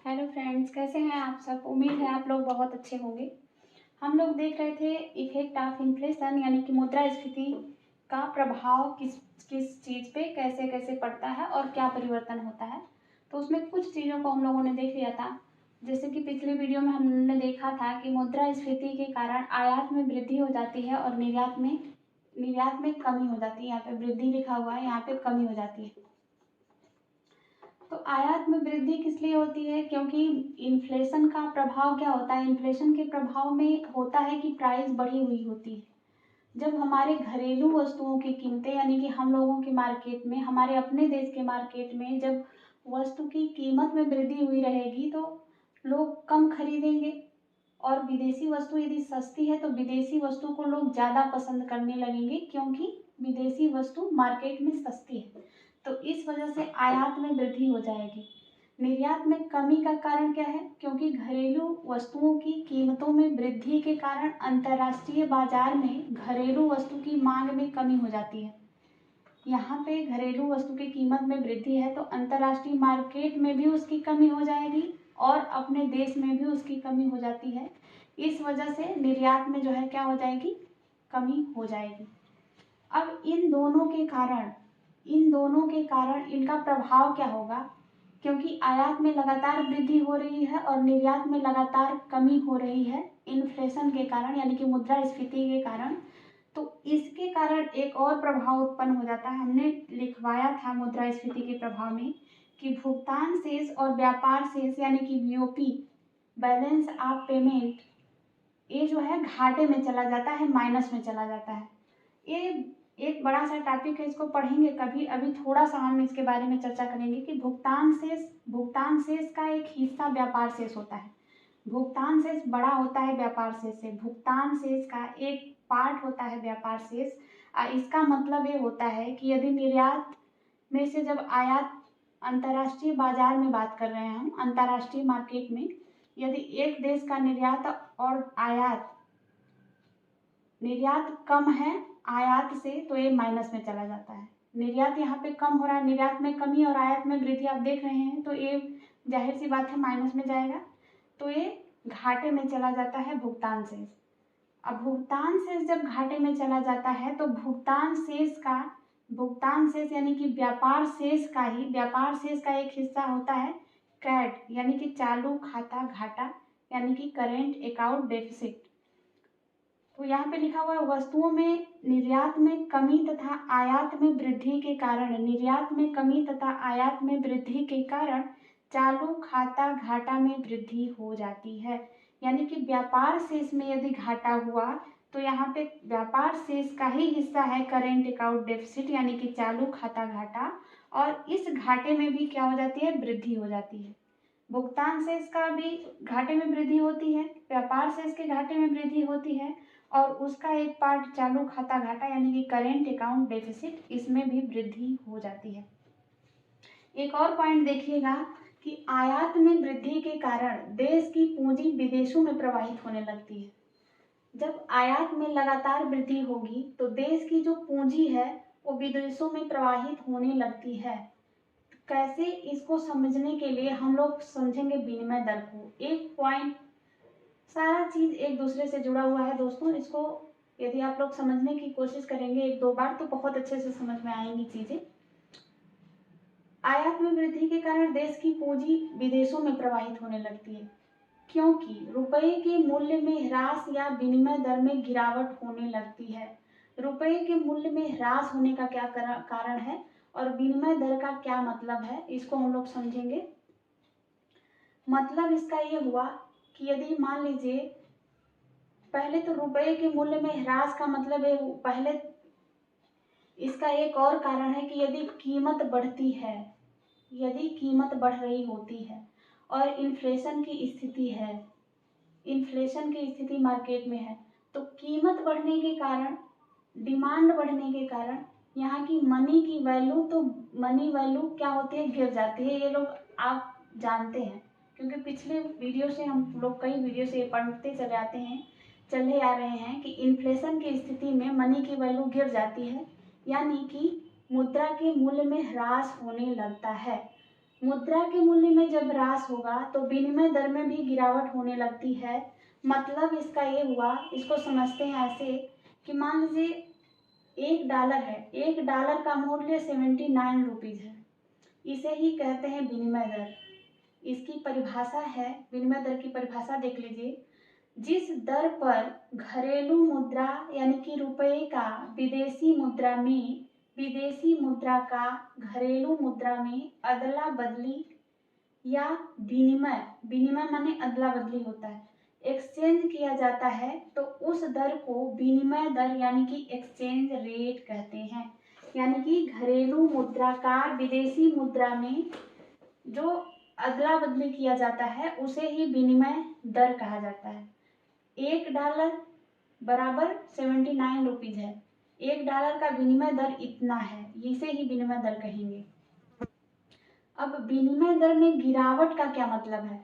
Hello friends, कैसे हैं आप सब। उम्मीद है आप लोग बहुत अच्छे होंगे। हम लोग देख रहे थे इफेक्ट ऑफ इन्फ्लेशन यानी कि मुद्रास्फीति का प्रभाव किस किस चीज़ पे कैसे कैसे पड़ता है और क्या परिवर्तन होता है। तो उसमें कुछ चीज़ों को हम लोगों ने देख लिया था। जैसे कि पिछले वीडियो में हमने देखा था कि मुद्रास्फीति के कारण आयात में वृद्धि हो जाती है और निर्यात में कमी हो जाती है। यहाँ पे वृद्धि लिखा हुआ है, यहाँ पे कमी हो जाती है। तो आयात में वृद्धि किस लिए होती है? क्योंकि इन्फ्लेशन का प्रभाव क्या होता है, इन्फ्लेशन के प्रभाव में होता है कि प्राइस बढ़ी हुई होती है। जब हमारे घरेलू वस्तुओं की कीमतें यानी कि हम लोगों के मार्केट में, हमारे अपने देश के मार्केट में जब वस्तु की कीमत में वृद्धि हुई रहेगी तो लोग कम खरीदेंगे और विदेशी वस्तु यदि सस्ती है तो विदेशी वस्तु को लोग ज़्यादा पसंद करने लगेंगे क्योंकि विदेशी वस्तु मार्केट में सस्ती है। तो इस वजह से आयात में वृद्धि हो जाएगी। निर्यात में कमी का कारण क्या है? क्योंकि घरेलू वस्तुओं की कीमतों में वृद्धि के कारण अंतर्राष्ट्रीय बाजार में घरेलू वस्तु की मांग में कमी हो जाती है। यहाँ पे घरेलू वस्तु की कीमत में वृद्धि है तो अंतर्राष्ट्रीय मार्केट में भी उसकी कमी हो जाएगी और अपने देश में भी उसकी कमी हो जाती है। इस वजह से निर्यात में जो है क्या हो जाएगी, कमी हो जाएगी। अब इन दोनों के कारण इनका प्रभाव क्या होगा? क्योंकि आयात में लगातार वृद्धि हो रही है और निर्यात में लगातार कमी हो रही है इन्फ्लेशन के कारण यानी कि मुद्रास्फीति के कारण। तो इसके कारण एक और प्रभाव उत्पन्न हो जाता है। हमने लिखवाया था मुद्रास्फीति के प्रभाव में कि भुगतान शेष और व्यापार शेष यानी कि बीओपी, बैलेंस ऑफ पेमेंट, ये जो है घाटे में चला जाता है, माइनस में चला जाता है। ये एक बड़ा सा टॉपिक है, इसको पढ़ेंगे कभी। अभी थोड़ा सा हम इसके बारे में चर्चा करेंगे कि भुगतान शेष का एक हिस्सा व्यापार शेष होता है। भुगतान शेष बड़ा होता है व्यापार शेष से। भुगतान शेष का एक पार्ट होता है व्यापार शेष। इसका मतलब ये होता है कि यदि निर्यात में से जब आयात, अंतर्राष्ट्रीय बाजार में बात कर रहे हैं हम, अंतर्राष्ट्रीय मार्केट में यदि एक देश का निर्यात और निर्यात कम है आयात से तो ये माइनस में चला जाता है। निर्यात यहाँ पे कम हो रहा है, निर्यात में कमी और आयात में वृद्धि आप देख रहे हैं, तो ये जाहिर सी बात है माइनस में जाएगा, तो ये घाटे में चला जाता है भुगतान शेष। अब भुगतान शेष जब घाटे में चला जाता है तो भुगतान शेष यानी कि व्यापार शेष का एक हिस्सा होता है कैट यानी कि चालू खाता घाटा यानी कि करेंट अकाउंट डेफिसिट। तो यहाँ पे लिखा हुआ है वस्तुओं में निर्यात में कमी तथा आयात में वृद्धि के कारण, निर्यात में कमी तथा आयात में वृद्धि के कारण चालू खाता घाटा में वृद्धि हो जाती है। यानी कि व्यापार शेष में यदि घाटा हुआ तो यहाँ पे व्यापार शेष का ही हिस्सा है करेंट अकाउंट डेफिसिट यानी कि चालू खाता घाटा, और इस घाटे में भी क्या हो जाती है, वृद्धि हो जाती है। भुगतान शेष का भी घाटे में वृद्धि होती है, व्यापार शेष के घाटे में वृद्धि होती है और उसका एक पार्ट चालू खाता घाटा यानी कि करेंट अकाउंट डेफिसिट, इसमें भी वृद्धि हो जाती है। एक और पॉइंट देखिएगा कि आयात में वृद्धि के कारण देश की पूंजी विदेशों में प्रवाहित होने लगती है। जब आयात में लगातार वृद्धि होगी तो देश की जो पूंजी है वो विदेशों में प्रवाहित होने लगती है। कैसे, इसको समझने के लिए हम लोग समझेंगे विनिमय दर को। एक पॉइंट, सारा चीज एक दूसरे से जुड़ा हुआ है दोस्तों। इसको यदि आप लोग समझने की कोशिश करेंगे एक दो बार तो बहुत अच्छे से समझ में आएंगी चीजें। आयात में वृद्धि के कारण देश की पूंजी विदेशों में प्रवाहित होने लगती है क्योंकि रुपये के मूल्य में ह्रास या विनिमय दर में गिरावट होने लगती है। रुपये के मूल्य में ह्रास होने का क्या कारण है और विनिमय दर का क्या मतलब है, इसको हम लोग समझेंगे। मतलब इसका ये हुआ कि यदि मान लीजिए, पहले तो रुपये के मूल्य में ह्रास का मतलब है, पहले इसका एक और कारण है कि यदि कीमत बढ़ती है, यदि कीमत बढ़ रही होती है और इन्फ्लेशन की स्थिति मार्केट में है तो कीमत बढ़ने के कारण, डिमांड बढ़ने के कारण यहाँ की मनी वैल्यू क्या होती है, गिर जाती है। ये लोग आप जानते हैं क्योंकि पिछले वीडियो से हम लोग कई वीडियो से पढ़ते चले आ रहे हैं कि इन्फ्लेशन की स्थिति में मनी की वैल्यू गिर जाती है यानी कि मुद्रा के मूल्य में ह्रास होने लगता है। मुद्रा के मूल्य में जब ह्रास होगा तो विनिमय दर में भी गिरावट होने लगती है। मतलब इसका ये हुआ, इसको समझते हैं ऐसे कि मान लीजिए $1 है, $1 का मूल्य 79 रुपीज़ है, इसे ही कहते हैं विनिमय दर। इसकी परिभाषा है, विनिमय दर की परिभाषा देख लीजिए। जिस दर पर घरेलू मुद्रा यानी कि रुपये का विदेशी मुद्रा का घरेलू मुद्रा में अदला बदली या विनिमय माने अदला बदली होता है, एक्सचेंज किया जाता है, तो उस दर को विनिमय दर यानी कि एक्सचेंज रेट कहते हैं। यानी कि घरेलू मुद्रा का विदेशी मुद्रा में जो अदला बदली किया जाता है उसे ही विनिमय दर कहा जाता है। $1 बराबर 79 रुपीज़ है, $1 का विनिमय दर इतना है, इसे ही विनिमय दर कहेंगे। अब विनिमय दर में गिरावट का क्या मतलब है?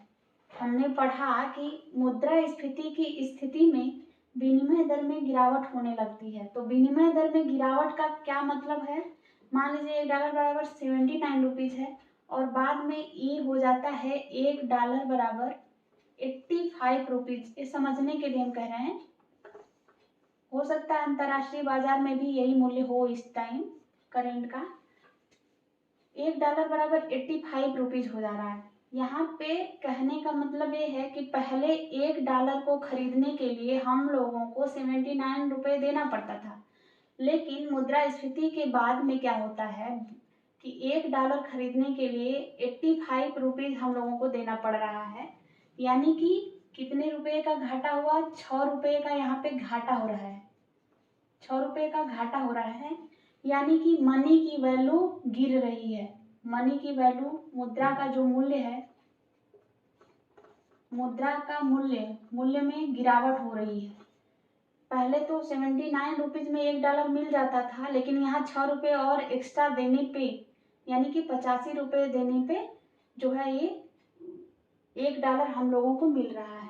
हमने पढ़ा कि मुद्रास्फीति की स्थिति में विनिमय दर में गिरावट होने लगती है। तो विनिमय दर में गिरावट का क्या मतलब है? मान लीजिए $1 बराबर 79 रुपीज़ है और बाद में ये हो जाता है $1 बराबर 85 रुपीज़। ये समझने के लिए हम कह रहे हैं, हो सकता है अंतर्राष्ट्रीय बाजार में भी यही मूल्य हो इस टाइम करंट का। $1 बराबर 85 रुपीज़ हो जा रहा है। यहाँ पे कहने का मतलब ये है कि पहले $1 को खरीदने के लिए हम लोगों को 79 रुपये देना पड़ता था, लेकिन मुद्रास्फीति के बाद में क्या होता है कि $1 खरीदने के लिए 85 रुपीज़ हम लोगों को देना पड़ रहा है। यानी कि कितने रुपए का घाटा हुआ? 6 रुपये का यहाँ पे घाटा हो रहा है, 6 रुपये का घाटा हो रहा है। यानी कि मनी की वैल्यू गिर रही है, मनी की वैल्यू, मुद्रा का जो मूल्य है, मुद्रा का मूल्य में गिरावट हो रही है। पहले तो 79 रुपीज़ में $1 मिल जाता था, लेकिन यहाँ 6 रुपये और एक्स्ट्रा देने पे यानी कि 85 रुपये देने पे जो है ये $1 हम लोगों को मिल रहा है।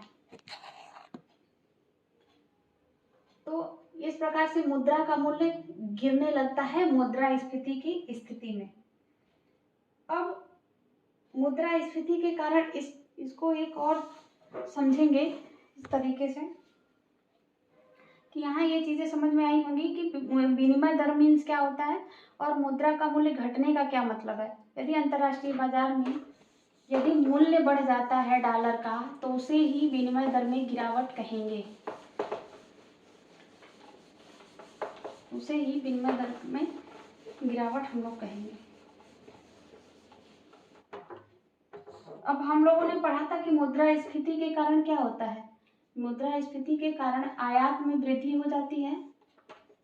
तो इस प्रकार से मुद्रा का मूल्य गिरने लगता है मुद्रास्फीति की स्थिति में। अब मुद्रास्फीति के कारण इसको एक और समझेंगे इस तरीके से कि यहाँ ये चीज़ें समझ में आई होंगी कि विनिमय दर मीन्स क्या होता है और मुद्रा का मूल्य घटने का क्या मतलब है। यदि अंतर्राष्ट्रीय बाजार में यदि मूल्य बढ़ जाता है डॉलर का तो उसे ही विनिमय दर में गिरावट कहेंगे, उसे ही विनिमय दर में गिरावट हम लोग कहेंगे। अब हम लोगों ने पढ़ा था कि मुद्रास्फीति के कारण क्या होता है। मुद्रास्फीति के कारण आयात में वृद्धि हो जाती है,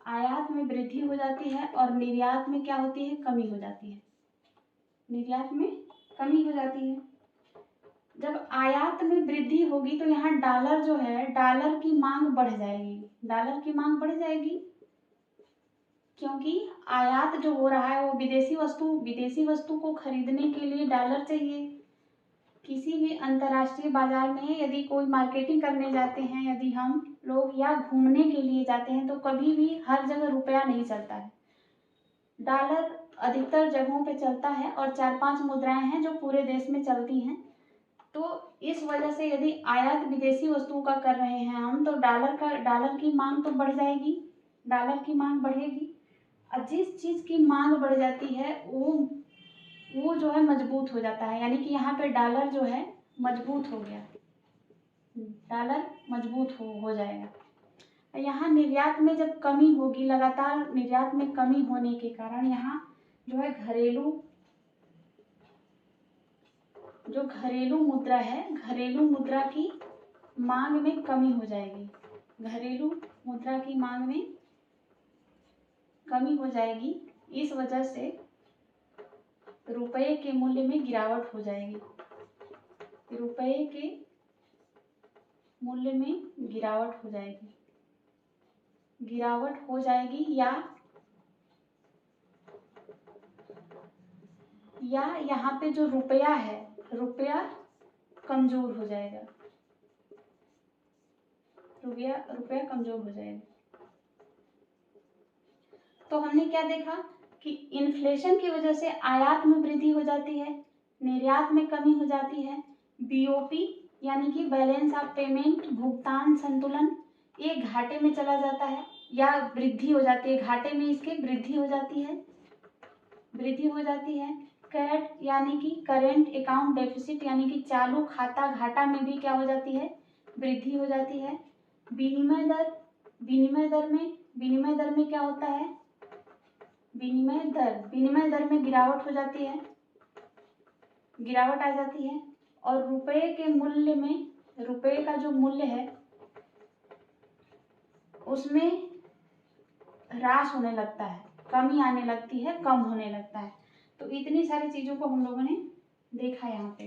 आयात में वृद्धि हो जाती है और निर्यात में क्या होती है? कमी हो जाती है, निर्यात में कमी हो जाती है। जब आयात में वृद्धि होगी तो यहाँ डॉलर जो है, डॉलर की मांग बढ़ जाएगी, डॉलर की मांग बढ़ जाएगी, क्योंकि आयात जो हो रहा है वो विदेशी वस्तु को खरीदने के लिए डॉलर चाहिए। किसी भी अंतर्राष्ट्रीय बाजार में यदि कोई मार्केटिंग करने जाते हैं, यदि हम लोग या घूमने के लिए जाते हैं, तो कभी भी हर जगह रुपया नहीं चलता है, डॉलर अधिकतर जगहों पे चलता है और 4-5 मुद्राएं हैं जो पूरे देश में चलती हैं। तो इस वजह से यदि आयात विदेशी वस्तुओं का कर रहे हैं हम, तो डॉलर की मांग तो बढ़ जाएगी, डॉलर की मांग बढ़ेगी। और जिस चीज़ की मांग बढ़ जाती है वो जो है मजबूत हो जाता है। यानी कि यहाँ पे डॉलर जो है मजबूत हो गया, डॉलर मजबूत हो जाएगा। यहाँ निर्यात में जब कमी होगी, लगातार निर्यात में कमी होने के कारण यहाँ जो है घरेलू मुद्रा है, घरेलू मुद्रा की मांग में कमी हो जाएगी, घरेलू मुद्रा की मांग में कमी हो जाएगी। इस वजह से रुपये के मूल्य में गिरावट हो जाएगी, रुपये के मूल्य में गिरावट हो जाएगी, या यहाँ पे जो रुपया है, रुपया कमजोर हो जाएगा, रुपया कमजोर हो जाएगा। तो हमने क्या देखा कि इन्फ्लेशन की वजह से आयात में वृद्धि हो जाती है, निर्यात में कमी हो जाती है। बीओपी यानी कि बैलेंस ऑफ पेमेंट, भुगतान संतुलन, ये घाटे में चला जाता है या वृद्धि हो जाती है, घाटे में इसके वृद्धि हो जाती है, वृद्धि हो जाती है। कैट यानी कि करेंट अकाउंट डेफिसिट यानी कि चालू खाता घाटा में भी क्या हो जाती है, वृद्धि हो जाती है। विनिमय दर, विनिमय दर में क्या होता है, विनिमय दर में गिरावट हो जाती है, गिरावट आ जाती है। और रुपए के मूल्य में, रुपए का जो मूल्य है उसमें ह्रास होने लगता है, कमी आने लगती है, कम होने लगता है। तो इतनी सारी चीज़ों को हम लोगों ने देखा यहाँ पे।